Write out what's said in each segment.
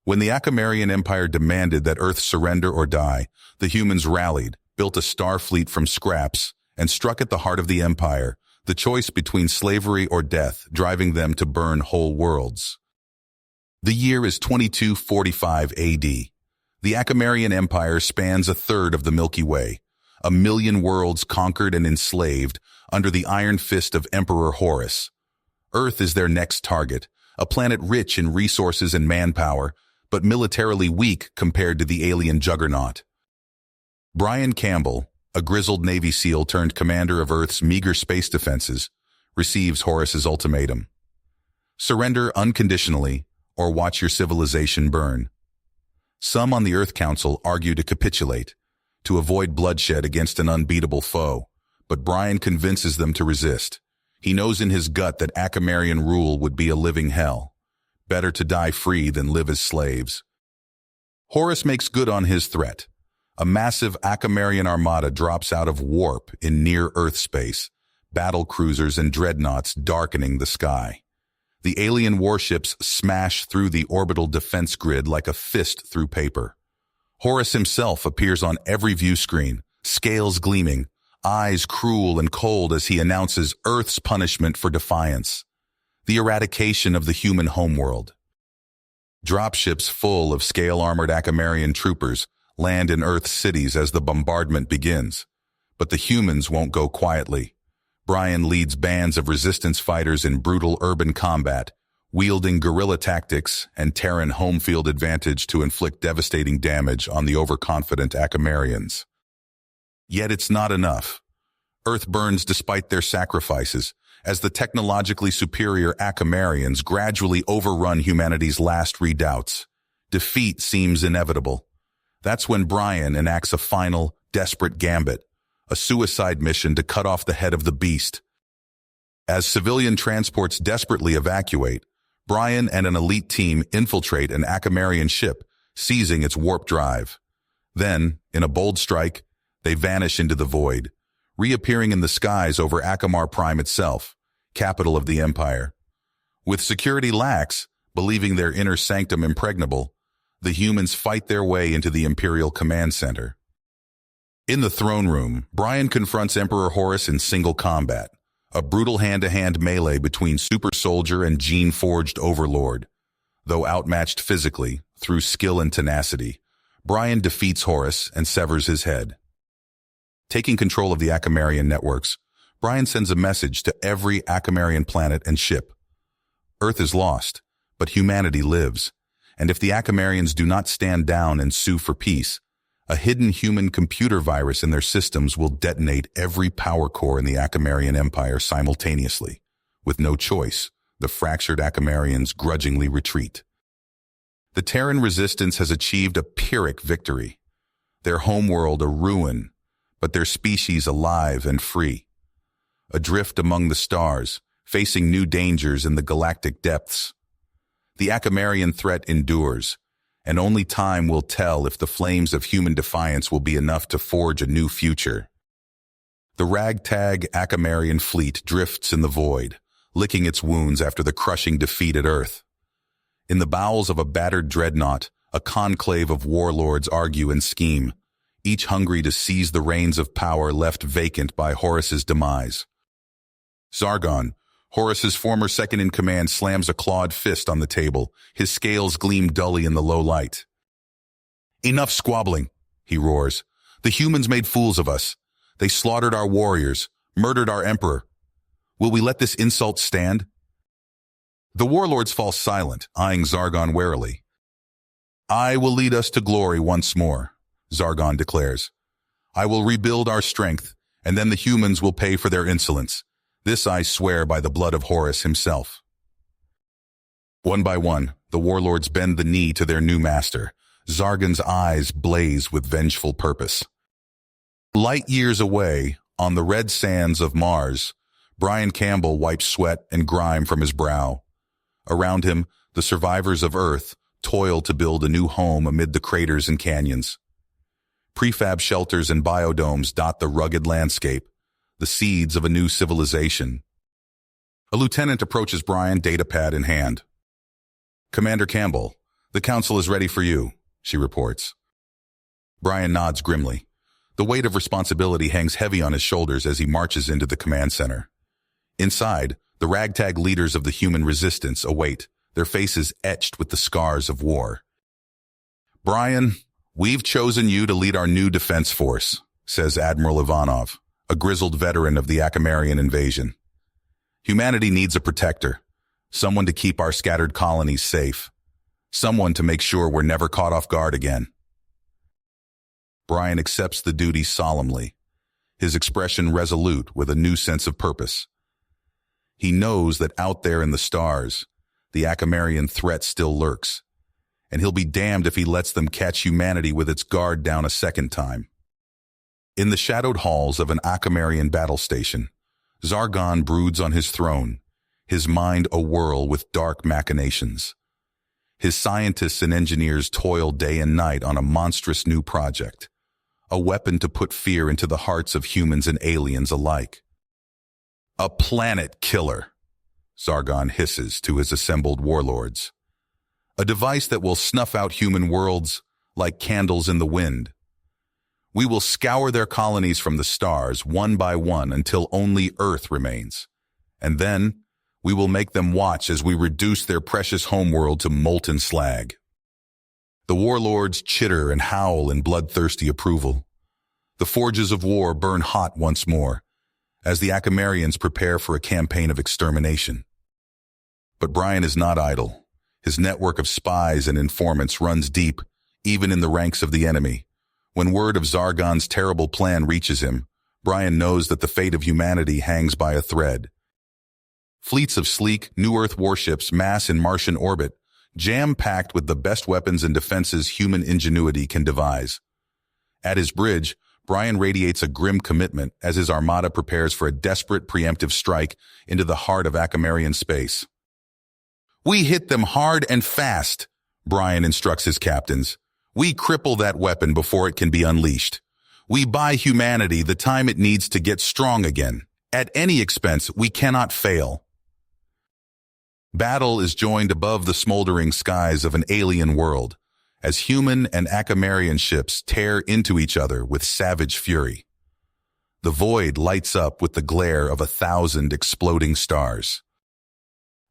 When the Akamarian Empire demanded that Earth surrender or die, the humans rallied, built a star fleet from scraps, and struck at the heart of the Empire, the choice between slavery or death driving them to burn whole worlds. The year is 2245 AD. The Akamarian Empire spans a third of the Milky Way, 1,000,000 worlds conquered and enslaved under the iron fist of Emperor Horus. Earth is their next target, a planet rich in resources and manpower, but militarily weak compared to the alien juggernaut. Brian Campbell, a grizzled Navy SEAL turned commander of Earth's meager space defenses, receives Horus's ultimatum. Surrender unconditionally, or watch your civilization burn. Some on the Earth Council argue to capitulate, to avoid bloodshed against an unbeatable foe, but Brian convinces them to resist. He knows in his gut that Akamarian rule would be a living hell. Better to die free than live as slaves. Horus makes good on his threat. A massive Akamarian armada drops out of warp in near-Earth space, battle cruisers and dreadnoughts darkening the sky. The alien warships smash through the orbital defense grid like a fist through paper. Horus himself appears on every view screen, scales gleaming, eyes cruel and cold as he announces Earth's punishment for defiance, the eradication of the human homeworld. Dropships full of scale-armored Akamarian troopers land in Earth's cities as the bombardment begins. But the humans won't go quietly. Brian leads bands of resistance fighters in brutal urban combat, wielding guerrilla tactics and Terran home field advantage to inflict devastating damage on the overconfident Akamarians. Yet it's not enough. Earth burns despite their sacrifices, as the technologically superior Akamarians gradually overrun humanity's last redoubts. Defeat seems inevitable. That's when Brian enacts a final, desperate gambit, a suicide mission to cut off the head of the beast. As civilian transports desperately evacuate, Brian and an elite team infiltrate an Akamarian ship, seizing its warp drive. Then, in a bold strike, they vanish into the void, reappearing in the skies over Akamar Prime itself, capital of the Empire. With security lax, believing their inner sanctum impregnable, the humans fight their way into the Imperial Command Center. In the throne room, Brian confronts Emperor Horus in single combat, a brutal hand-to-hand melee between super soldier and gene-forged overlord. Though outmatched physically, through skill and tenacity, Brian defeats Horus and severs his head. Taking control of the Akamarian networks, Brian sends a message to every Akamarian planet and ship. Earth is lost, but humanity lives. And if the Akamarians do not stand down and sue for peace, a hidden human computer virus in their systems will detonate every power core in the Akamarian Empire simultaneously. With no choice, the fractured Akamarians grudgingly retreat. The Terran resistance has achieved a Pyrrhic victory. Their homeworld a ruin, but their species alive and free. Adrift among the stars, facing new dangers in the galactic depths. The Akamarian threat endures, and only time will tell if the flames of human defiance will be enough to forge a new future. The ragtag Akamarian fleet drifts in the void, licking its wounds after the crushing defeat at Earth. In the bowels of a battered dreadnought, a conclave of warlords argue and scheme, each hungry to seize the reins of power left vacant by Horus's demise. Zargon, Horus's former second-in-command, slams a clawed fist on the table. His scales gleam dully in the low light. "Enough squabbling," he roars. "The humans made fools of us. They slaughtered our warriors, murdered our emperor. Will we let this insult stand?" The warlords fall silent, eyeing Zargon warily. "I will lead us to glory once more," Zargon declares. "I will rebuild our strength, and then the humans will pay for their insolence. This I swear by the blood of Horus himself." One by one, the warlords bend the knee to their new master. Zargon's eyes blaze with vengeful purpose. Light years away, on the red sands of Mars, Brian Campbell wipes sweat and grime from his brow. Around him, the survivors of Earth toil to build a new home amid the craters and canyons. Prefab shelters and biodomes dot the rugged landscape, the seeds of a new civilization. A lieutenant approaches Brian, datapad in hand. "Commander Campbell, The council is ready for you, she reports. Brian nods grimly. The weight of responsibility hangs heavy on his shoulders as he marches into the command center. Inside, the ragtag leaders of the human resistance await, their faces etched with the scars of war. Brian, we've chosen you to lead our new defense force, says Admiral Ivanov, a grizzled veteran of the Akamarian invasion. Humanity needs a protector, someone to keep our scattered colonies safe, someone to make sure we're never caught off guard again. Brian accepts the duty solemnly, his expression resolute with a new sense of purpose. He knows that out there in the stars, the Akamarian threat still lurks, and he'll be damned if he lets them catch humanity with its guard down a second time. In the shadowed halls of an Akamarian battle station, Zargon broods on his throne, his mind awhirl with dark machinations. His scientists and engineers toil day and night on a monstrous new project, a weapon to put fear into the hearts of humans and aliens alike. A planet killer, Zargon hisses to his assembled warlords. A device that will snuff out human worlds like candles in the wind. We will scour their colonies from the stars one by one until only Earth remains. And then we will make them watch as we reduce their precious homeworld to molten slag. The warlords chitter and howl in bloodthirsty approval. The forges of war burn hot once more, as the Akamarians prepare for a campaign of extermination. But Brian is not idle. His network of spies and informants runs deep, even in the ranks of the enemy. When word of Zargon's terrible plan reaches him, Brian knows that the fate of humanity hangs by a thread. Fleets of sleek, New Earth warships mass in Martian orbit, jam-packed with the best weapons and defenses human ingenuity can devise. At his bridge, Brian radiates a grim commitment as his armada prepares for a desperate preemptive strike into the heart of Akamarian space. We hit them hard and fast, Brian instructs his captains. We cripple that weapon before it can be unleashed. We buy humanity the time it needs to get strong again. At any expense, we cannot fail. Battle is joined above the smoldering skies of an alien world, as human and Akamarian ships tear into each other with savage fury. The void lights up with the glare of 1,000 exploding stars.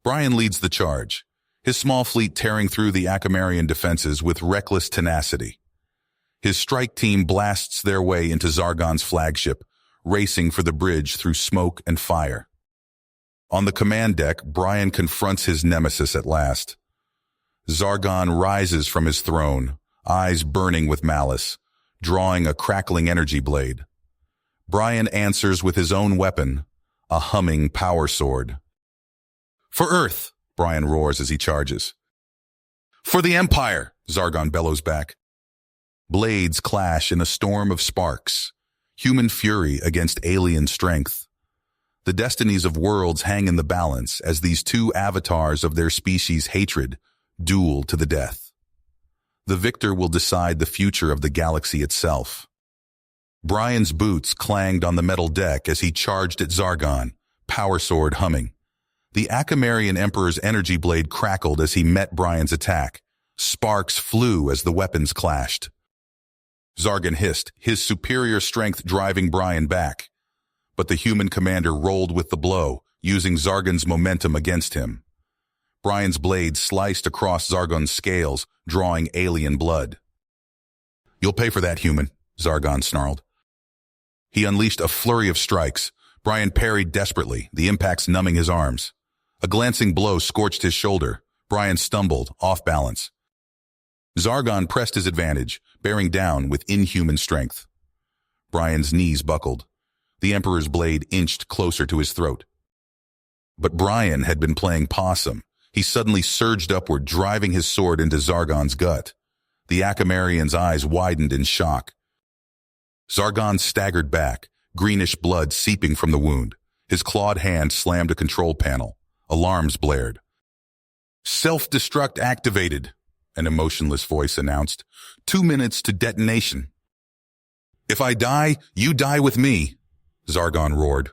Brian leads the charge, his small fleet tearing through the Akamarian defenses with reckless tenacity. His strike team blasts their way into Zargon's flagship, racing for the bridge through smoke and fire. On the command deck, Brian confronts his nemesis at last. Zargon rises from his throne, eyes burning with malice, drawing a crackling energy blade. Brian answers with his own weapon, a humming power sword. For Earth, Brian roars as he charges. For the Empire, Zargon bellows back. Blades clash in a storm of sparks, human fury against alien strength. The destinies of worlds hang in the balance as these two avatars of their species' hatred duel to the death. The victor will decide the future of the galaxy itself. Brian's boots clanged on the metal deck as he charged at Zargon, power sword humming. The Akamarian Emperor's energy blade crackled as he met Brian's attack. Sparks flew as the weapons clashed. Zargon hissed, his superior strength driving Brian back. But the human commander rolled with the blow, using Zargon's momentum against him. Brian's blade sliced across Zargon's scales, drawing alien blood. You'll pay for that, human, Zargon snarled. He unleashed a flurry of strikes. Brian parried desperately, the impacts numbing his arms. A glancing blow scorched his shoulder. Brian stumbled, off balance. Zargon pressed his advantage, bearing down with inhuman strength. Brian's knees buckled. The Emperor's blade inched closer to his throat. But Brian had been playing possum. He suddenly surged upward, driving his sword into Zargon's gut. The Akamarian's eyes widened in shock. Zargon staggered back, greenish blood seeping from the wound. His clawed hand slammed a control panel. Alarms blared. Self-destruct activated, an emotionless voice announced. 2 minutes to detonation. If I die, you die with me, Zargon roared.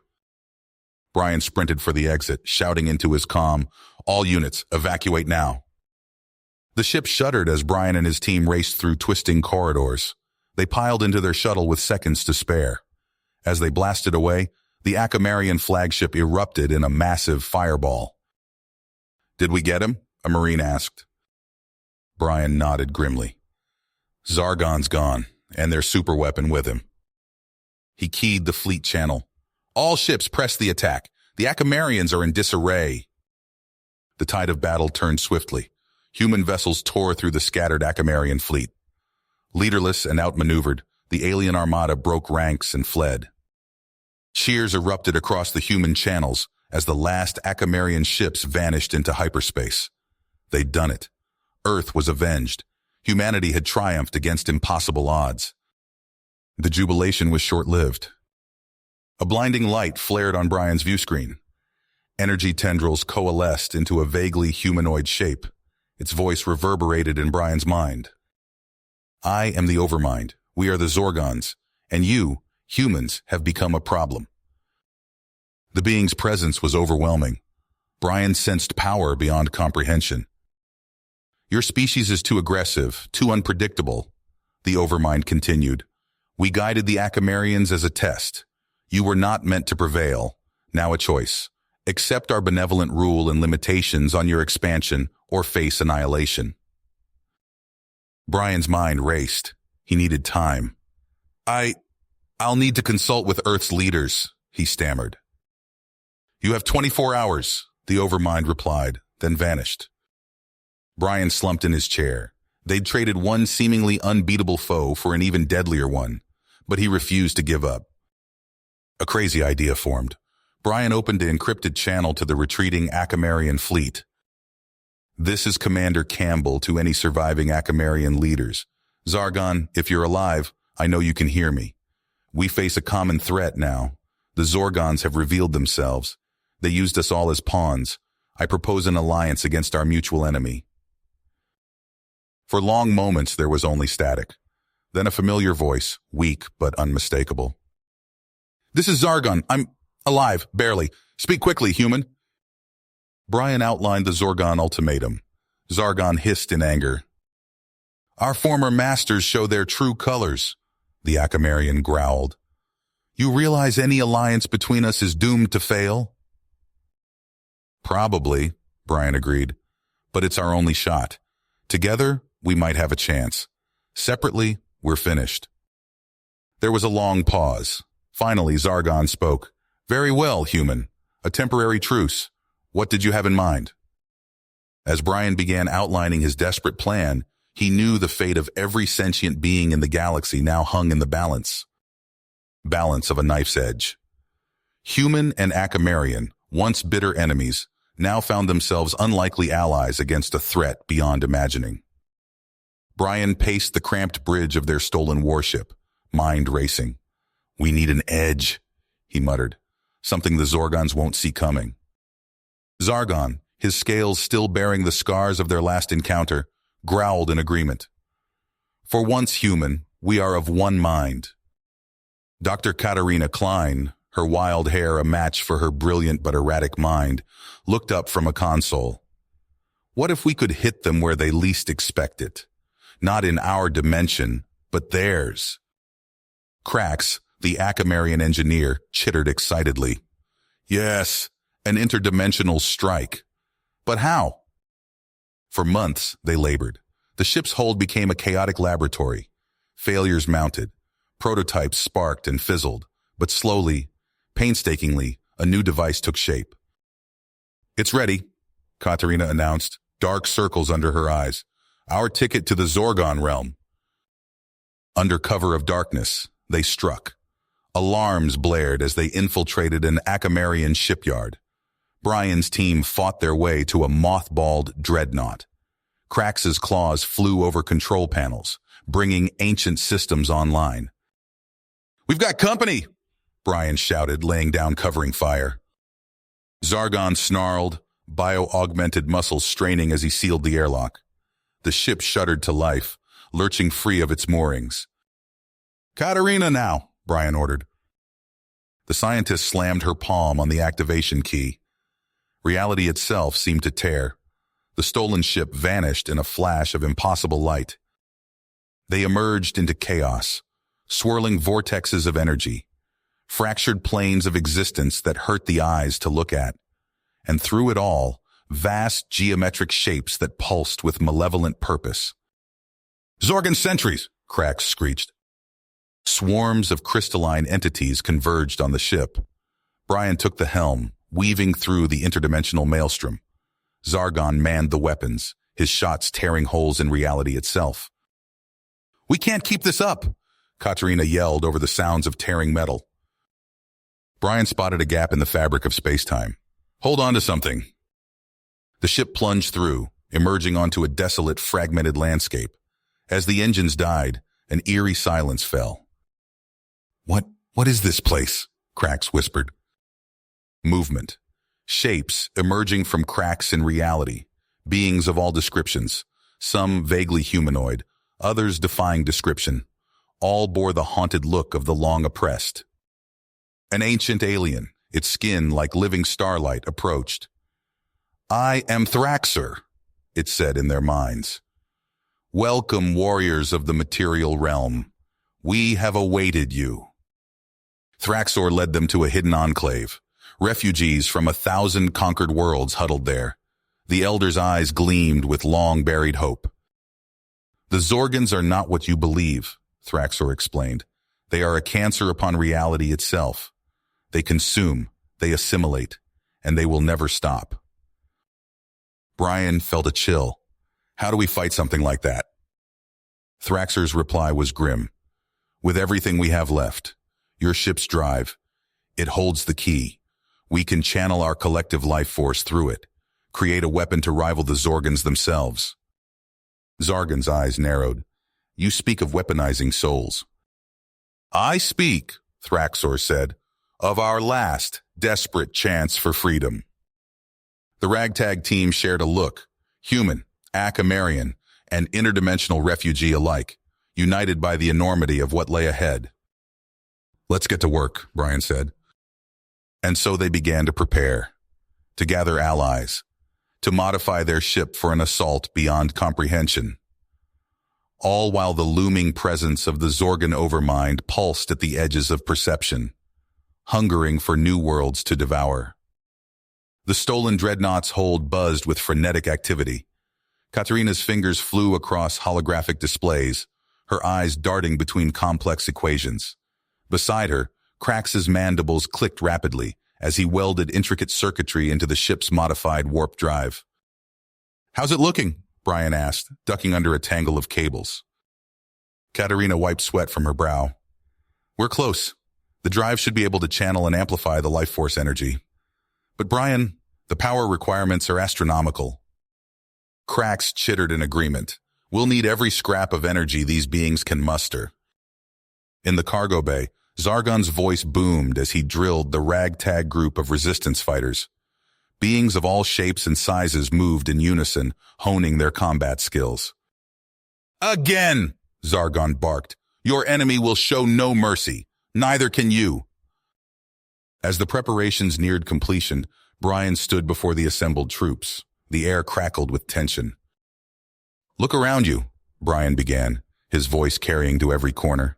Brian sprinted for the exit, shouting into his comm, all units, evacuate now. The ship shuddered as Brian and his team raced through twisting corridors. They piled into their shuttle with seconds to spare. As they blasted away, the Akamarian flagship erupted in a massive fireball. "Did we get him?" a Marine asked. Brian nodded grimly. "Zargon's gone, and their superweapon with him." He keyed the fleet channel. "All ships press the attack. The Akamarians are in disarray." The tide of battle turned swiftly. Human vessels tore through the scattered Akamarian fleet. Leaderless and outmaneuvered, the alien armada broke ranks and fled. Cheers erupted across the human channels as the last Akamarian ships vanished into hyperspace. They'd done it. Earth was avenged. Humanity had triumphed against impossible odds. The jubilation was short-lived. A blinding light flared on Brian's viewscreen. Energy tendrils coalesced into a vaguely humanoid shape. Its voice reverberated in Brian's mind. "I am the Overmind. We are the Zorgons. And you, humans, have become a problem." The being's presence was overwhelming. Brian sensed power beyond comprehension. "Your species is too aggressive, too unpredictable," the Overmind continued. "We guided the Akamarians as a test. You were not meant to prevail. Now a choice. Accept our benevolent rule and limitations on your expansion or face annihilation." Brian's mind raced. He needed time. I'll need to consult with Earth's leaders," he stammered. "You have 24 hours, the Overmind replied, then vanished. Brian slumped in his chair. They'd traded one seemingly unbeatable foe for an even deadlier one, but he refused to give up. A crazy idea formed. Brian opened an encrypted channel to the retreating Akamarian fleet. "This is Commander Campbell to any surviving Akamarian leaders. Zargon, if you're alive, I know you can hear me. We face a common threat now. The Zorgons have revealed themselves. They used us all as pawns. I propose an alliance against our mutual enemy." For long moments there was only static. Then a familiar voice, weak but unmistakable. "This is Zargon. I'm alive, barely. Speak quickly, human." Brian outlined the Zorgon ultimatum. Zargon hissed in anger. "Our former masters show their true colors," the Akamarian growled. "You realize any alliance between us is doomed to fail?" "Probably," Brian agreed, "but it's our only shot. Together, we might have a chance. Separately, we're finished." There was a long pause. Finally, Zargon spoke. "Very well, human. A temporary truce. What did you have in mind?" As Brian began outlining his desperate plan, he knew the fate of every sentient being in the galaxy now hung in the balance. Balance of a knife's edge. Human and Akamarian, once bitter enemies, now found themselves unlikely allies against a threat beyond imagining. Brian paced the cramped bridge of their stolen warship, mind racing. "We need an edge," he muttered, "something the Zorgons won't see coming." Zargon, his scales still bearing the scars of their last encounter, growled in agreement. "For once human, we are of one mind." Dr. Katarina Klein, her wild hair a match for her brilliant but erratic mind, looked up from a console. "What if we could hit them where they least expect it? Not in our dimension, but theirs." Krax, the Akamarian engineer, chittered excitedly. "Yes, an interdimensional strike. But how?" For months, they labored. The ship's hold became a chaotic laboratory. Failures mounted. Prototypes sparked and fizzled. But slowly, painstakingly, a new device took shape. "It's ready," Katarina announced, dark circles under her eyes. "Our ticket to the Zorgon realm." Under cover of darkness, they struck. Alarms blared as they infiltrated an Akamarian shipyard. Brian's team fought their way to a mothballed dreadnought. Krax's claws flew over control panels, bringing ancient systems online. "We've got company!" Brian shouted, laying down covering fire. Zargon snarled, bio-augmented muscles straining as he sealed the airlock. The ship shuddered to life, lurching free of its moorings. "Katarina now," Brian ordered. The scientist slammed her palm on the activation key. Reality itself seemed to tear. The stolen ship vanished in a flash of impossible light. They emerged into chaos, swirling vortexes of energy, fractured planes of existence that hurt the eyes to look at, and through it all, vast geometric shapes that pulsed with malevolent purpose. "Zorgon sentries!" Krax screeched. Swarms of crystalline entities converged on the ship. Brian took the helm, weaving through the interdimensional maelstrom. Zargon manned the weapons, his shots tearing holes in reality itself. "We can't keep this up!" Katarina yelled over the sounds of tearing metal. Brian spotted a gap in the fabric of space-time. "Hold on to something." The ship plunged through, emerging onto a desolate, fragmented landscape. As the engines died, an eerie silence fell. What is this place?" Krax whispered. Movement. Shapes emerging from cracks in reality. Beings of all descriptions. Some vaguely humanoid, others defying description. All bore the haunted look of the long oppressed. An ancient alien, its skin like living starlight, approached. "I am Thraxer," it said in their minds. "Welcome, warriors of the material realm. We have awaited you." Thraxor led them to a hidden enclave. Refugees from 1,000 conquered worlds huddled there. The Elder's eyes gleamed with long-buried hope. "The Zorgons are not what you believe," Thraxor explained. "They are a cancer upon reality itself. They consume, they assimilate, and they will never stop." Brian felt a chill. "How do we fight something like that?" Thraxor's reply was grim. "With everything we have left, your ship's drive, it holds the key. We can channel our collective life force through it, create a weapon to rival the Zorgons themselves." Zargon's eyes narrowed. "You speak of weaponizing souls." "I speak," Thraxor said, "of our last, desperate chance for freedom." The ragtag team shared a look, human, Akamarian, and interdimensional refugee alike, united by the enormity of what lay ahead. "Let's get to work," Brian said. And so they began to prepare, to gather allies, to modify their ship for an assault beyond comprehension. All while the looming presence of the Zorgon overmind pulsed at the edges of perception, hungering for new worlds to devour. The stolen dreadnought's hold buzzed with frenetic activity. Katarina's fingers flew across holographic displays, her eyes darting between complex equations. Beside her, Krax's mandibles clicked rapidly as he welded intricate circuitry into the ship's modified warp drive. "How's it looking?" Brian asked, ducking under a tangle of cables. Katarina wiped sweat from her brow. "We're close. The drive should be able to channel and amplify the life force energy. But Brian, the power requirements are astronomical." Krax chittered in agreement. "We'll need every scrap of energy these beings can muster." In the cargo bay, Zargon's voice boomed as he drilled the ragtag group of resistance fighters. Beings of all shapes and sizes moved in unison, honing their combat skills. "Again!" Zargon barked. "Your enemy will show no mercy. Neither can you." As the preparations neared completion, Brian stood before the assembled troops. The air crackled with tension. "Look around you," Brian began, his voice carrying to every corner.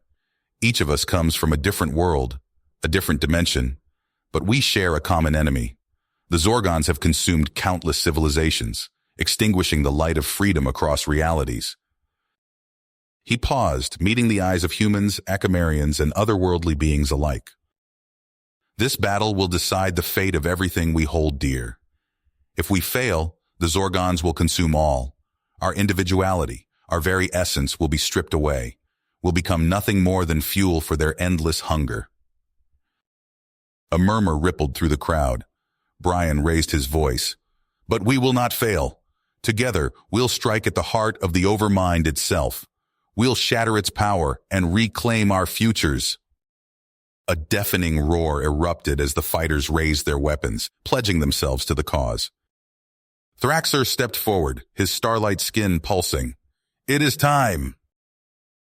"Each of us comes from a different world, a different dimension, but we share a common enemy. The Zorgons have consumed countless civilizations, extinguishing the light of freedom across realities." He paused, meeting the eyes of humans, Akamarians, and otherworldly beings alike. "This battle will decide the fate of everything we hold dear. If we fail, the Zorgons will consume all. Our individuality, our very essence will be stripped away, will become nothing more than fuel for their endless hunger." A murmur rippled through the crowd. Brian raised his voice. "But we will not fail. Together, we'll strike at the heart of the overmind itself. We'll shatter its power and reclaim our futures." A deafening roar erupted as the fighters raised their weapons, pledging themselves to the cause. Thraxor stepped forward, his starlight skin pulsing. "It is time."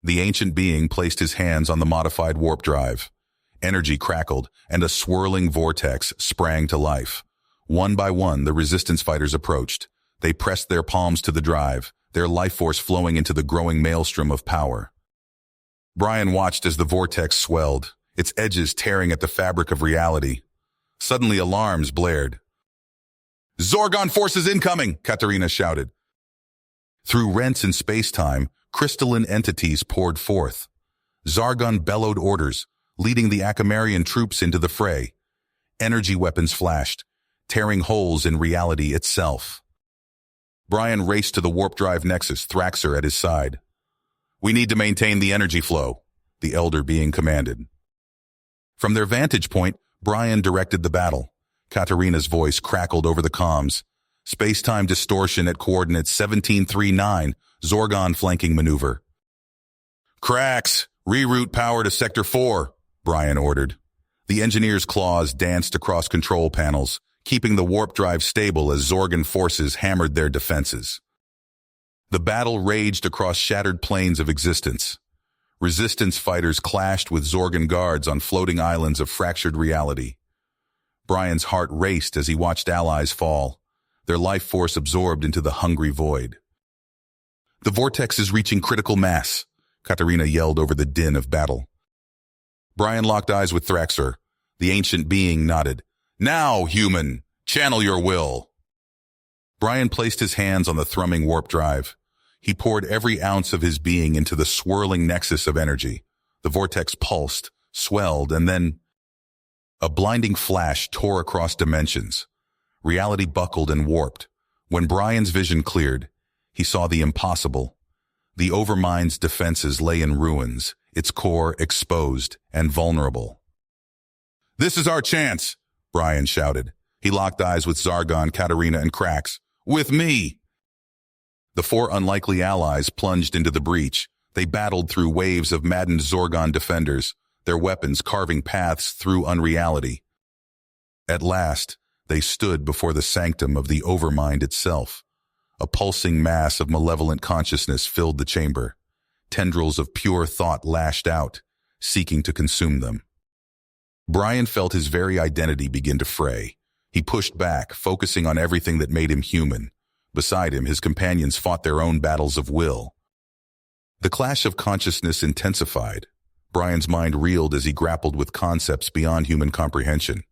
The ancient being placed his hands on the modified warp drive. Energy crackled, and a swirling vortex sprang to life. One by one, the resistance fighters approached, They pressed their palms to the drive, their life force flowing into the growing maelstrom of power. Brian watched as the vortex swelled, its edges tearing at the fabric of reality. Suddenly alarms blared. "Zorgon forces incoming!" Katarina shouted. Through rents in space-time, crystalline entities poured forth. Zargon bellowed orders, leading the Akamarian troops into the fray. Energy weapons flashed, tearing holes in reality itself. Brian raced to the warp drive nexus, Thraxer at his side. "We need to maintain the energy flow," the Elder being commanded. From their vantage point, Brian directed the battle. Katarina's voice crackled over the comms. Space-time distortion at coordinates 1739, Zorgon flanking maneuver. "Cracks, reroute power to Sector 4, Brian ordered. The engineer's claws danced across control panels, keeping the warp drive stable as Zorgon forces hammered their defenses. The battle raged across shattered planes of existence. Resistance fighters clashed with Zorgon guards on floating islands of fractured reality. Brian's heart raced as he watched allies fall, their life force absorbed into the hungry void. "The vortex is reaching critical mass," Katarina yelled over the din of battle. Brian locked eyes with Thraxer. The ancient being nodded. "Now, human, channel your will." Brian placed his hands on the thrumming warp drive. He poured every ounce of his being into the swirling nexus of energy. The vortex pulsed, swelled, and then a blinding flash tore across dimensions. Reality buckled and warped. When Brian's vision cleared, he saw the impossible. The Overmind's defenses lay in ruins, its core exposed and vulnerable. "This is our chance," Brian shouted. He locked eyes with Zargon, Katarina, and Krax. "With me!" The four unlikely allies plunged into the breach. They battled through waves of maddened Zorgon defenders, their weapons carving paths through unreality. At last, they stood before the sanctum of the Overmind itself. A pulsing mass of malevolent consciousness filled the chamber. Tendrils of pure thought lashed out, seeking to consume them. Brian felt his very identity begin to fray. He pushed back, focusing on everything that made him human. Beside him, his companions fought their own battles of will. The clash of consciousness intensified. Brian's mind reeled as he grappled with concepts beyond human comprehension.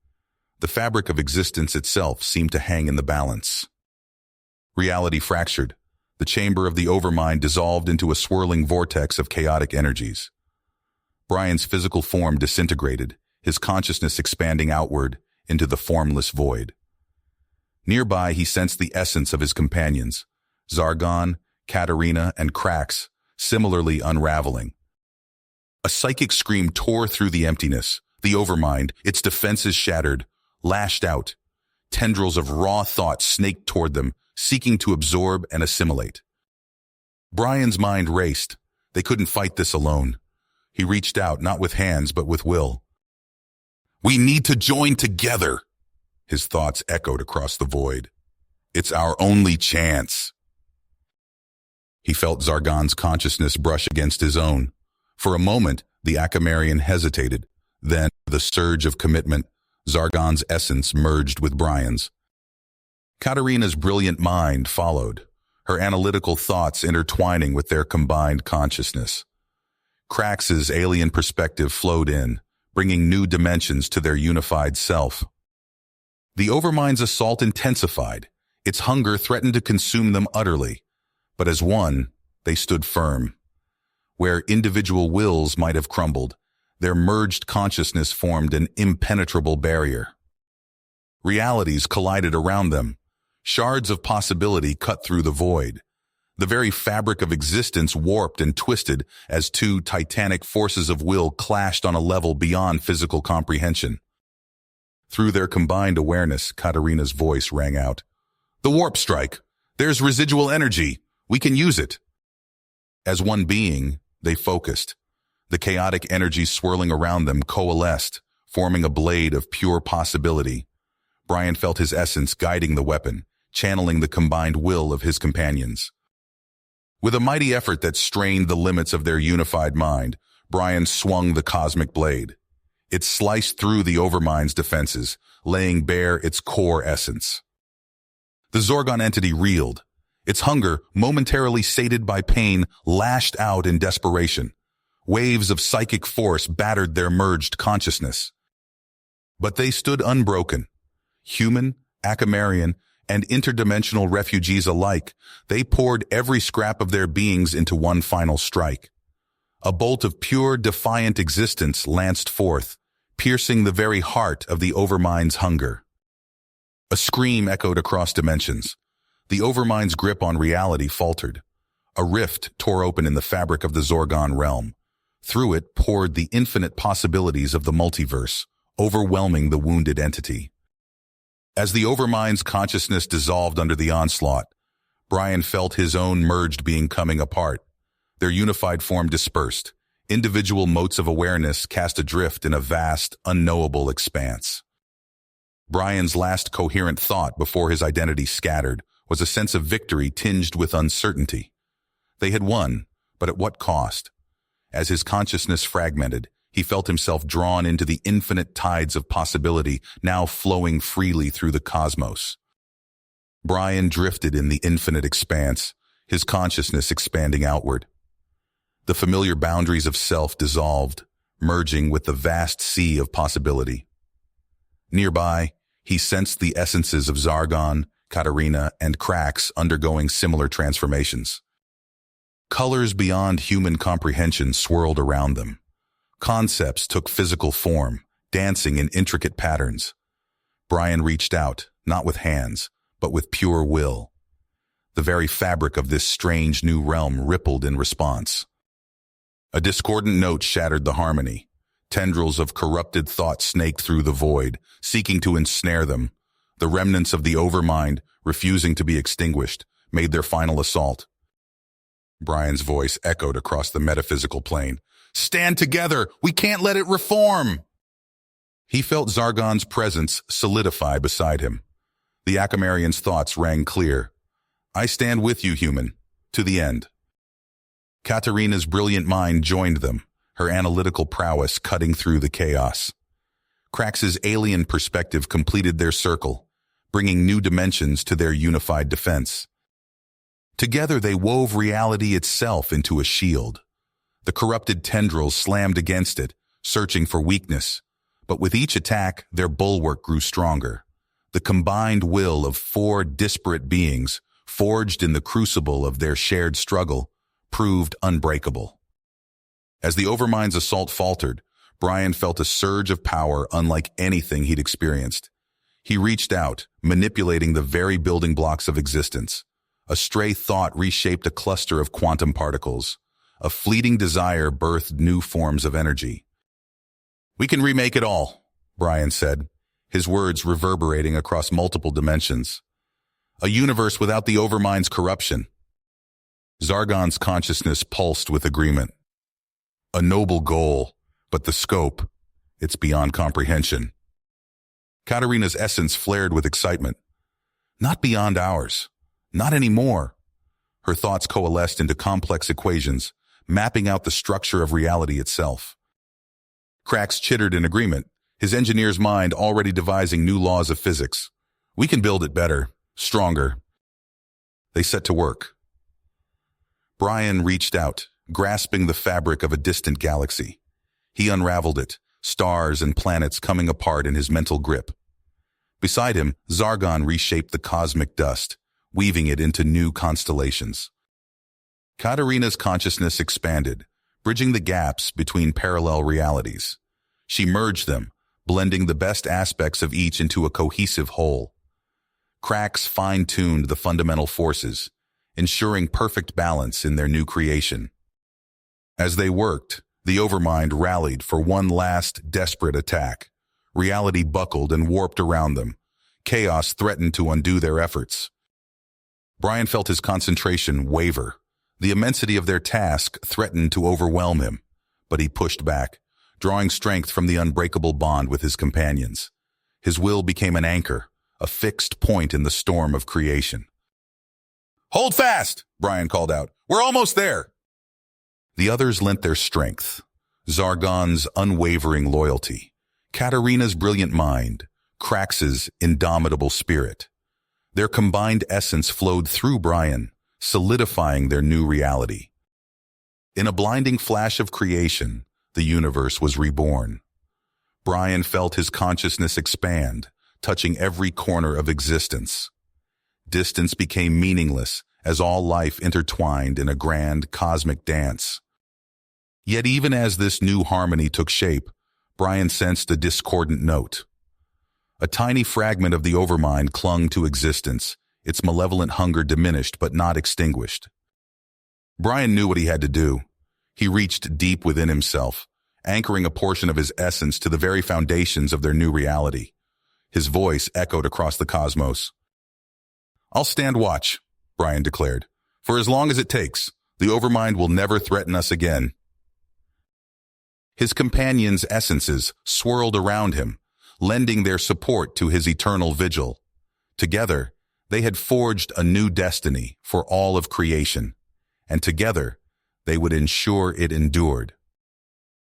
The fabric of existence itself seemed to hang in the balance. Reality fractured. The chamber of the Overmind dissolved into a swirling vortex of chaotic energies. Brian's physical form disintegrated, his consciousness expanding outward into the formless void. Nearby, he sensed the essence of his companions, Zargon, Katarina, and Krax, similarly unraveling. A psychic scream tore through the emptiness. The Overmind, its defenses shattered, lashed out. Tendrils of raw thought snaked toward them, seeking to absorb and assimilate. Brian's mind raced. They couldn't fight this alone. He reached out, not with hands, but with will. "We need to join together," his thoughts echoed across the void. "It's our only chance." He felt Zargon's consciousness brush against his own. For a moment, the Akamarian hesitated. Then, the surge of commitment, Zargon's essence merged with Brian's. Katarina's brilliant mind followed, her analytical thoughts intertwining with their combined consciousness. Krax's alien perspective flowed in, bringing new dimensions to their unified self. The Overmind's assault intensified. Its hunger threatened to consume them utterly. But as one, they stood firm. Where individual wills might have crumbled, their merged consciousness formed an impenetrable barrier. Realities collided around them. Shards of possibility cut through the void. The very fabric of existence warped and twisted as two titanic forces of will clashed on a level beyond physical comprehension. Through their combined awareness, Katarina's voice rang out. "The warp strike! There's residual energy! We can use it!" As one being, they focused. The chaotic energy swirling around them coalesced, forming a blade of pure possibility. Brian felt his essence guiding the weapon, channeling the combined will of his companions. With a mighty effort that strained the limits of their unified mind, Brian swung the cosmic blade. It sliced through the Overmind's defenses, laying bare its core essence. The Zorgon entity reeled. Its hunger, momentarily sated by pain, lashed out in desperation. Waves of psychic force battered their merged consciousness. But they stood unbroken. Human, Akamarian, and interdimensional refugees alike, they poured every scrap of their beings into one final strike. A bolt of pure, defiant existence lanced forth, piercing the very heart of the Overmind's hunger. A scream echoed across dimensions. The Overmind's grip on reality faltered. A rift tore open in the fabric of the Zorgon realm. Through it poured the infinite possibilities of the multiverse, overwhelming the wounded entity. As the Overmind's consciousness dissolved under the onslaught, Brian felt his own merged being coming apart. Their unified form dispersed. Individual motes of awareness cast adrift in a vast, unknowable expanse. Brian's last coherent thought before his identity scattered was a sense of victory tinged with uncertainty. They had won, but at what cost? As his consciousness fragmented, he felt himself drawn into the infinite tides of possibility now flowing freely through the cosmos. Brian drifted in the infinite expanse, his consciousness expanding outward. The familiar boundaries of self dissolved, merging with the vast sea of possibility. Nearby, he sensed the essences of Zargon, Katarina, and Krax undergoing similar transformations. Colors beyond human comprehension swirled around them. Concepts took physical form, dancing in intricate patterns. Brian reached out, not with hands, but with pure will. The very fabric of this strange new realm rippled in response. A discordant note shattered the harmony. Tendrils of corrupted thought snaked through the void, seeking to ensnare them. The remnants of the Overmind, refusing to be extinguished, made their final assault. Brian's voice echoed across the metaphysical plane. "Stand together! We can't let it reform!" He felt Zargon's presence solidify beside him. The Akamarian's thoughts rang clear. "I stand with you, human, to the end." Katarina's brilliant mind joined them, her analytical prowess cutting through the chaos. Krax's alien perspective completed their circle, bringing new dimensions to their unified defense. Together they wove reality itself into a shield. The corrupted tendrils slammed against it, searching for weakness. But with each attack, their bulwark grew stronger. The combined will of four disparate beings, forged in the crucible of their shared struggle, proved unbreakable. As the Overmind's assault faltered, Brian felt a surge of power unlike anything he'd experienced. He reached out, manipulating the very building blocks of existence. A stray thought reshaped a cluster of quantum particles. A fleeting desire birthed new forms of energy. "We can remake it all," Brian said, his words reverberating across multiple dimensions. "A universe without the Overmind's corruption." Zargon's consciousness pulsed with agreement. A noble goal, but the scope, it's beyond comprehension. Katarina's essence flared with excitement. "Not beyond ours. Not anymore." Her thoughts coalesced into complex equations, mapping out the structure of reality itself. Krax chittered in agreement, his engineer's mind already devising new laws of physics. "We can build it better, stronger." They set to work. Brian reached out, grasping the fabric of a distant galaxy. He unraveled it, stars and planets coming apart in his mental grip. Beside him, Zargon reshaped the cosmic dust, weaving it into new constellations. Katarina's consciousness expanded, bridging the gaps between parallel realities. She merged them, blending the best aspects of each into a cohesive whole. Krax fine-tuned the fundamental forces, ensuring perfect balance in their new creation. As they worked, the Overmind rallied for one last desperate attack. Reality buckled and warped around them. Chaos threatened to undo their efforts. Brian felt his concentration waver. The immensity of their task threatened to overwhelm him, but he pushed back, drawing strength from the unbreakable bond with his companions. His will became an anchor, a fixed point in the storm of creation. "Hold fast!" Brian called out. "We're almost there!" The others lent their strength. Zargon's unwavering loyalty, Katarina's brilliant mind, Krax's indomitable spirit. Their combined essence flowed through Brian, solidifying their new reality. In a blinding flash of creation, the universe was reborn. Brian felt his consciousness expand, touching every corner of existence. Distance became meaningless as all life intertwined in a grand cosmic dance. Yet even as this new harmony took shape, Brian sensed a discordant note. A tiny fragment of the Overmind clung to existence, its malevolent hunger diminished but not extinguished. Brian knew what he had to do. He reached deep within himself, anchoring a portion of his essence to the very foundations of their new reality. His voice echoed across the cosmos. "I'll stand watch," Brian declared. "For as long as it takes, the Overmind will never threaten us again." His companions' essences swirled around him, lending their support to his eternal vigil. Together, they had forged a new destiny for all of creation, and together, they would ensure it endured.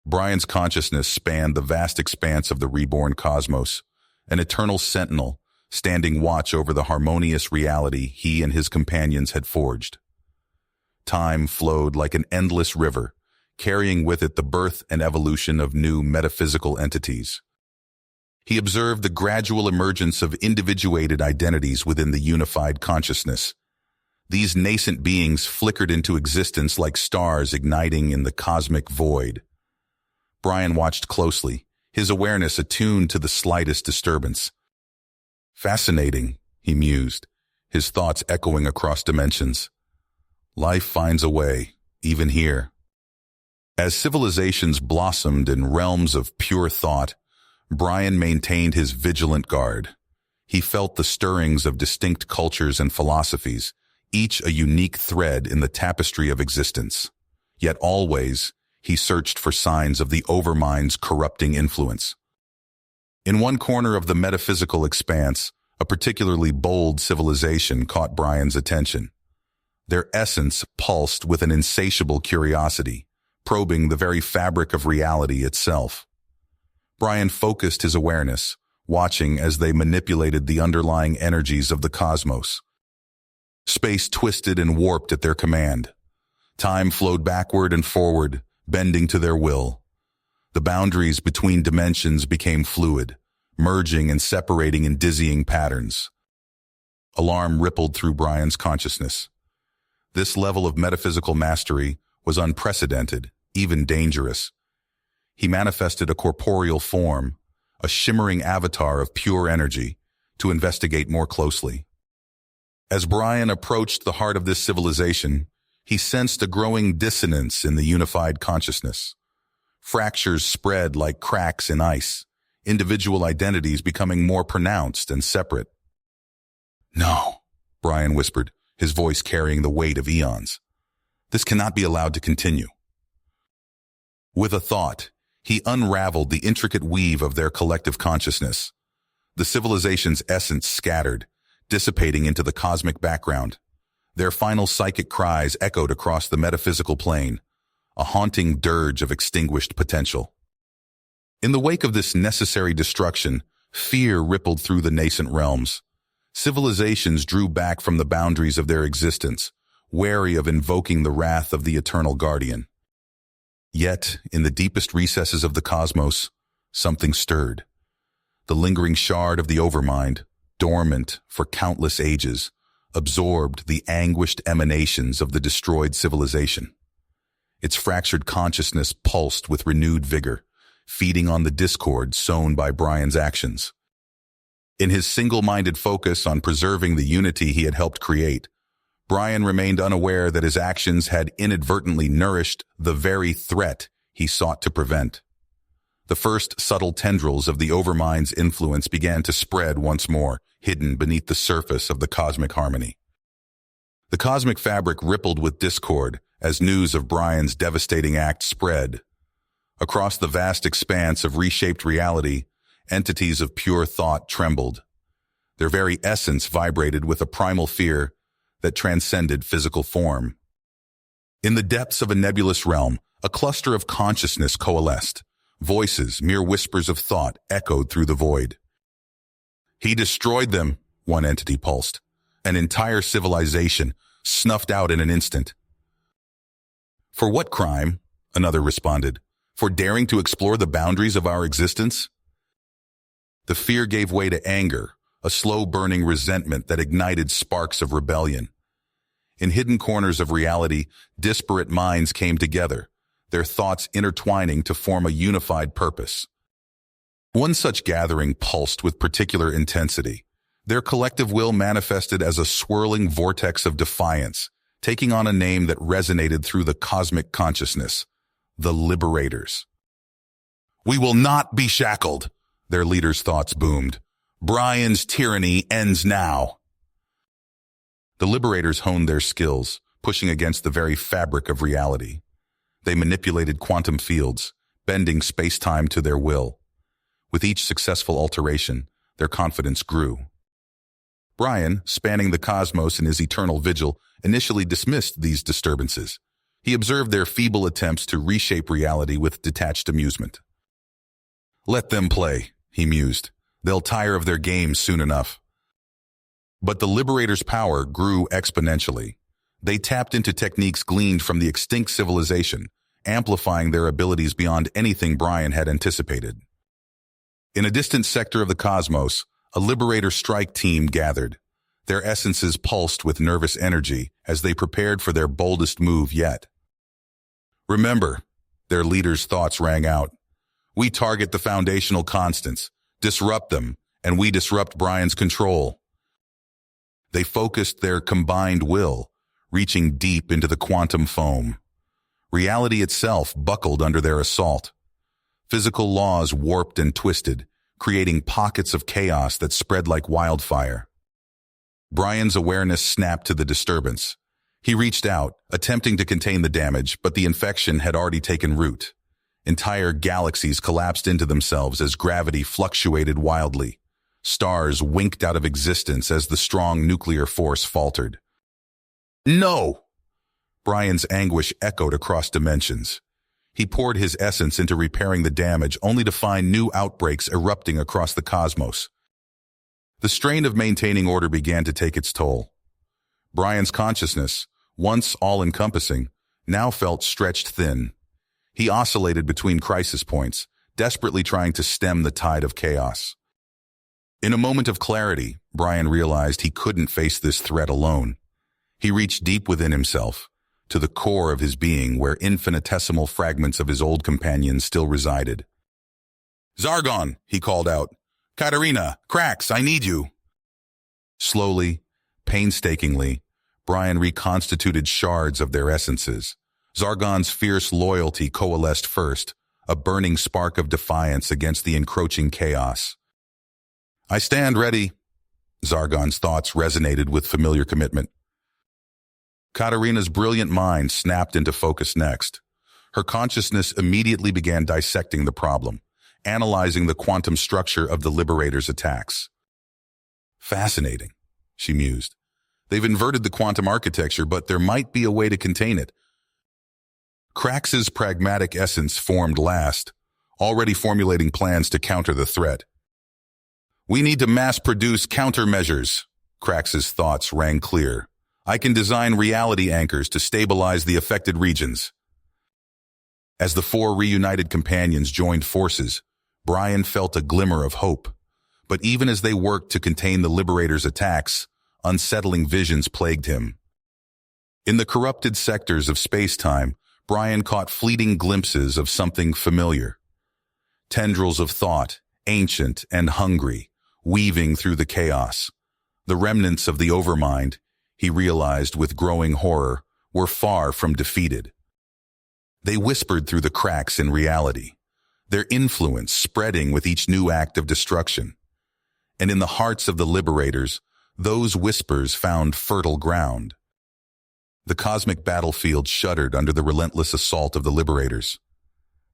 Brian's consciousness spanned the vast expanse of the reborn cosmos, an eternal sentinel standing watch over the harmonious reality he and his companions had forged. Time flowed like an endless river, carrying with it the birth and evolution of new metaphysical entities. He observed the gradual emergence of individuated identities within the unified consciousness. These nascent beings flickered into existence like stars igniting in the cosmic void. Brian watched closely, his awareness attuned to the slightest disturbance. "Fascinating," he mused, his thoughts echoing across dimensions. "Life finds a way, even here." As civilizations blossomed in realms of pure thought, Brian maintained his vigilant guard. He felt the stirrings of distinct cultures and philosophies, each a unique thread in the tapestry of existence. Yet always, he searched for signs of the Overmind's corrupting influence. In one corner of the metaphysical expanse, a particularly bold civilization caught Brian's attention. Their essence pulsed with an insatiable curiosity, probing the very fabric of reality itself. Brian focused his awareness, watching as they manipulated the underlying energies of the cosmos. Space twisted and warped at their command. Time flowed backward and forward, bending to their will. The boundaries between dimensions became fluid, merging and separating in dizzying patterns. Alarm rippled through Brian's consciousness. This level of metaphysical mastery was unprecedented, even dangerous. He manifested a corporeal form, a shimmering avatar of pure energy, to investigate more closely. As Brian approached the heart of this civilization, he sensed a growing dissonance in the unified consciousness. Fractures spread like cracks in ice, individual identities becoming more pronounced and separate. "No," Brian whispered, his voice carrying the weight of eons. "This cannot be allowed to continue." With a thought, he unraveled the intricate weave of their collective consciousness. The civilization's essence scattered, dissipating into the cosmic background. Their final psychic cries echoed across the metaphysical plane, a haunting dirge of extinguished potential. In the wake of this necessary destruction, fear rippled through the nascent realms. Civilizations drew back from the boundaries of their existence, wary of invoking the wrath of the eternal guardian. Yet, in the deepest recesses of the cosmos, something stirred. The lingering shard of the Overmind, dormant for countless ages, absorbed the anguished emanations of the destroyed civilization. Its fractured consciousness pulsed with renewed vigor, feeding on the discord sown by Brian's actions. In his single-minded focus on preserving the unity he had helped create, Brian remained unaware that his actions had inadvertently nourished the very threat he sought to prevent. The first subtle tendrils of the Overmind's influence began to spread once more, hidden beneath the surface of the cosmic harmony. The cosmic fabric rippled with discord as news of Brian's devastating act spread. Across the vast expanse of reshaped reality, entities of pure thought trembled. Their very essence vibrated with a primal fear that transcended physical form. In the depths of a nebulous realm, a cluster of consciousness coalesced. Voices, mere whispers of thought, echoed through the void. "He destroyed them," one entity pulsed. An entire civilization snuffed out in an instant. For what crime? Another responded. For daring to explore the boundaries of our existence? The fear gave way to anger, a slow-burning resentment that ignited sparks of rebellion. In hidden corners of reality, disparate minds came together, their thoughts intertwining to form a unified purpose. One such gathering pulsed with particular intensity. Their collective will manifested as a swirling vortex of defiance, taking on a name that resonated through the cosmic consciousness: the Liberators. "We will not be shackled," their leaders' thoughts boomed. "Brian's tyranny ends now." The Liberators honed their skills, pushing against the very fabric of reality. They manipulated quantum fields, bending space-time to their will. With each successful alteration, their confidence grew. Brian, spanning the cosmos in his eternal vigil, initially dismissed these disturbances. He observed their feeble attempts to reshape reality with detached amusement. "Let them play," he mused. "They'll tire of their games soon enough." But the Liberators' power grew exponentially. They tapped into techniques gleaned from the extinct civilization, amplifying their abilities beyond anything Brian had anticipated. In a distant sector of the cosmos, a Liberator strike team gathered. Their essences pulsed with nervous energy as they prepared for their boldest move yet. "Remember," their leader's thoughts rang out, "we target the foundational constants, disrupt them, and we disrupt Brian's control." They focused their combined will, reaching deep into the quantum foam. Reality itself buckled under their assault. Physical laws warped and twisted, creating pockets of chaos that spread like wildfire. Brian's awareness snapped to the disturbance. He reached out, attempting to contain the damage, but the infection had already taken root. Entire galaxies collapsed into themselves as gravity fluctuated wildly. Stars winked out of existence as the strong nuclear force faltered. "No!" Brian's anguish echoed across dimensions. He poured his essence into repairing the damage, only to find new outbreaks erupting across the cosmos. The strain of maintaining order began to take its toll. Brian's consciousness, once all-encompassing, now felt stretched thin. He oscillated between crisis points, desperately trying to stem the tide of chaos. In a moment of clarity, Brian realized he couldn't face this threat alone. He reached deep within himself, to the core of his being where infinitesimal fragments of his old companions still resided. "Zargon," he called out. "Katarina, Krax, I need you." Slowly, painstakingly, Brian reconstituted shards of their essences. Zargon's fierce loyalty coalesced first, a burning spark of defiance against the encroaching chaos. "I stand ready." Zargon's thoughts resonated with familiar commitment. Katarina's brilliant mind snapped into focus next. Her consciousness immediately began dissecting the problem, analyzing the quantum structure of the Liberators' attacks. "Fascinating," she mused. "They've inverted the quantum architecture, but there might be a way to contain it." Krax's pragmatic essence formed last, already formulating plans to counter the threat. "We need to mass-produce countermeasures," Krax's thoughts rang clear. "I can design reality anchors to stabilize the affected regions." As the four reunited companions joined forces, Brian felt a glimmer of hope. But even as they worked to contain the Liberators' attacks, unsettling visions plagued him. In the corrupted sectors of space-time, Brian caught fleeting glimpses of something familiar. Tendrils of thought, ancient and hungry, weaving through the chaos. The remnants of the Overmind, he realized with growing horror, were far from defeated. They whispered through the cracks in reality, their influence spreading with each new act of destruction. And in the hearts of the Liberators, those whispers found fertile ground. The cosmic battlefield shuddered under the relentless assault of the Liberators.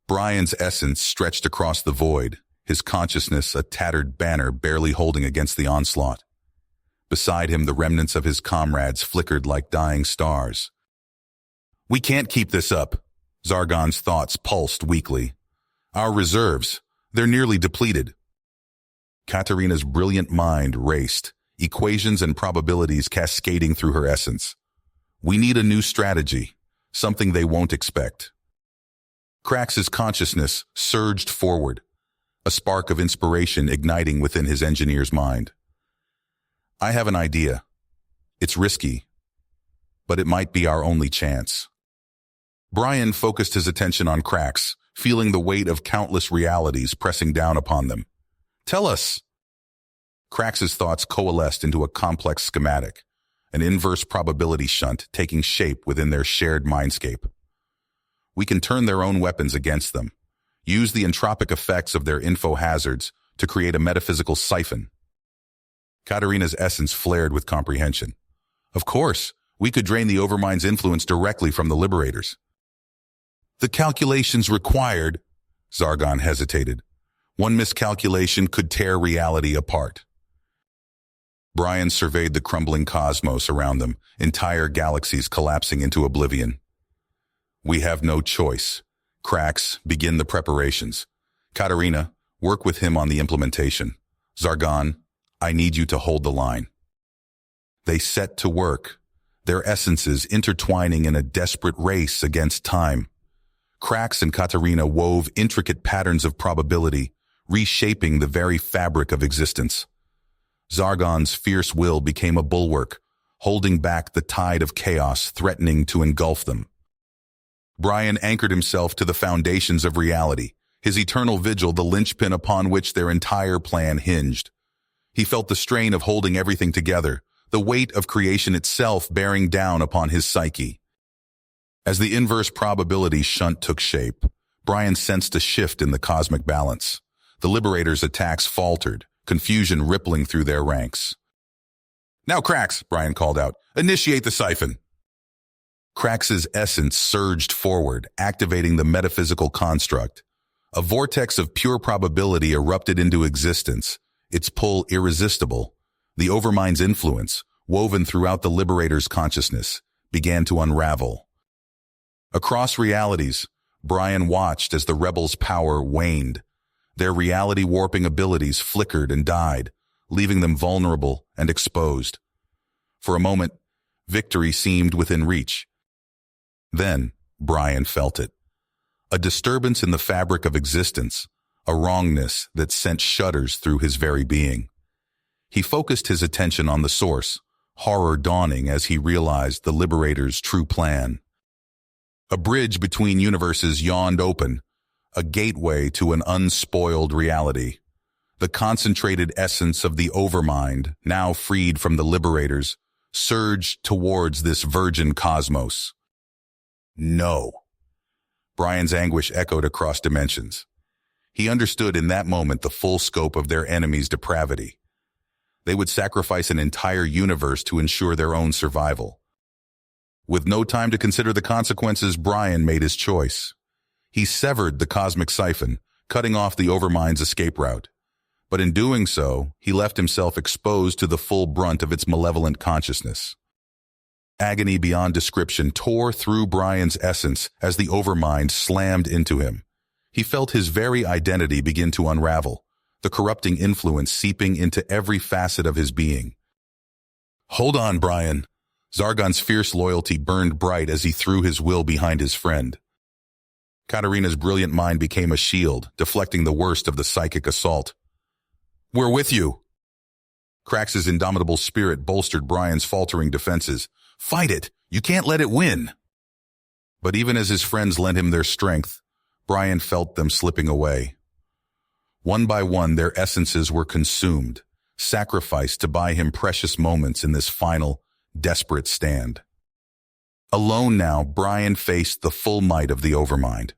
Brian's essence stretched across the void, his consciousness a tattered banner barely holding against the onslaught. Beside him, the remnants of his comrades flickered like dying stars. "We can't keep this up," Zargon's thoughts pulsed weakly. "Our reserves, they're nearly depleted." Katarina's brilliant mind raced, equations and probabilities cascading through her essence. We need a new strategy, something they won't expect. Krax's consciousness surged forward, a spark of inspiration igniting within his engineer's mind. I have an idea. It's risky, but it might be our only chance. Brian focused his attention on Krax, feeling the weight of countless realities pressing down upon them. Tell us. Krax's thoughts coalesced into a complex schematic, an inverse probability shunt taking shape within their shared mindscape. We can turn their own weapons against them, use the entropic effects of their info hazards to create a metaphysical siphon. Katarina's essence flared with comprehension. Of course, we could drain the Overmind's influence directly from the Liberators. The calculations required, Zargon hesitated. One miscalculation could tear reality apart. Brian surveyed the crumbling cosmos around them, entire galaxies collapsing into oblivion. We have no choice. Krax, begin the preparations. Katarina, work with him on the implementation. Zargon, I need you to hold the line. They set to work, their essences intertwining in a desperate race against time. Krax and Katarina wove intricate patterns of probability, reshaping the very fabric of existence. Zargon's fierce will became a bulwark, holding back the tide of chaos threatening to engulf them. Brian anchored himself to the foundations of reality, his eternal vigil the linchpin upon which their entire plan hinged. He felt the strain of holding everything together, the weight of creation itself bearing down upon his psyche. As the inverse probability shunt took shape, Brian sensed a shift in the cosmic balance. The Liberators' attacks faltered, confusion rippling through their ranks. Now, Krax, Brian called out, initiate the siphon. Krax's essence surged forward, activating the metaphysical construct. A vortex of pure probability erupted into existence, its pull irresistible. The Overmind's influence, woven throughout the Liberator's consciousness, began to unravel. Across realities, Brian watched as the rebels' power waned. Their reality-warping abilities flickered and died, leaving them vulnerable and exposed. For a moment, victory seemed within reach. Then, Brian felt it. A disturbance in the fabric of existence, a wrongness that sent shudders through his very being. He focused his attention on the source, horror dawning as he realized the Liberator's true plan. A bridge between universes yawned open, a gateway to an unspoiled reality. The concentrated essence of the Overmind, now freed from the Liberators, surged towards this virgin cosmos. No. Brian's anguish echoed across dimensions. He understood in that moment the full scope of their enemy's depravity. They would sacrifice an entire universe to ensure their own survival. With no time to consider the consequences, Brian made his choice. He severed the cosmic siphon, cutting off the Overmind's escape route. But in doing so, he left himself exposed to the full brunt of its malevolent consciousness. Agony beyond description tore through Brian's essence as the Overmind slammed into him. He felt his very identity begin to unravel, the corrupting influence seeping into every facet of his being. Hold on, Brian. Zargon's fierce loyalty burned bright as he threw his will behind his friend. Katarina's brilliant mind became a shield, deflecting the worst of the psychic assault. We're with you. Krax's indomitable spirit bolstered Brian's faltering defenses. Fight it! You can't let it win! But even as his friends lent him their strength, Brian felt them slipping away. One by one, their essences were consumed, sacrificed to buy him precious moments in this final, desperate stand. Alone now, Brian faced the full might of the Overmind.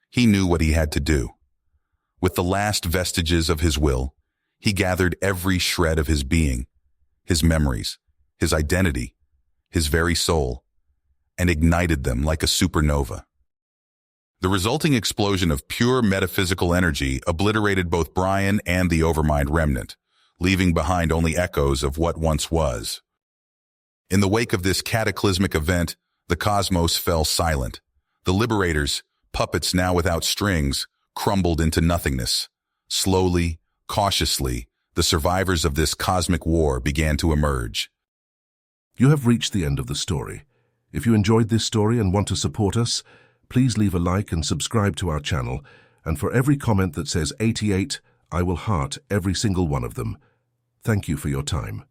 He knew what he had to do. With the last vestiges of his will, he gathered every shred of his being, his memories, his identity, his very soul, and ignited them like a supernova. The resulting explosion of pure metaphysical energy obliterated both Brian and the Overmind remnant, leaving behind only echoes of what once was. In the wake of this cataclysmic event, the cosmos fell silent. The Liberators, puppets now without strings, crumbled into nothingness. Slowly, cautiously, The survivors of this cosmic war began to emerge. You have reached the end of the story. If you enjoyed this story and want to support us, please leave a like and subscribe to our channel. And for every comment that says 88, I will heart every single one of them. Thank you for your time.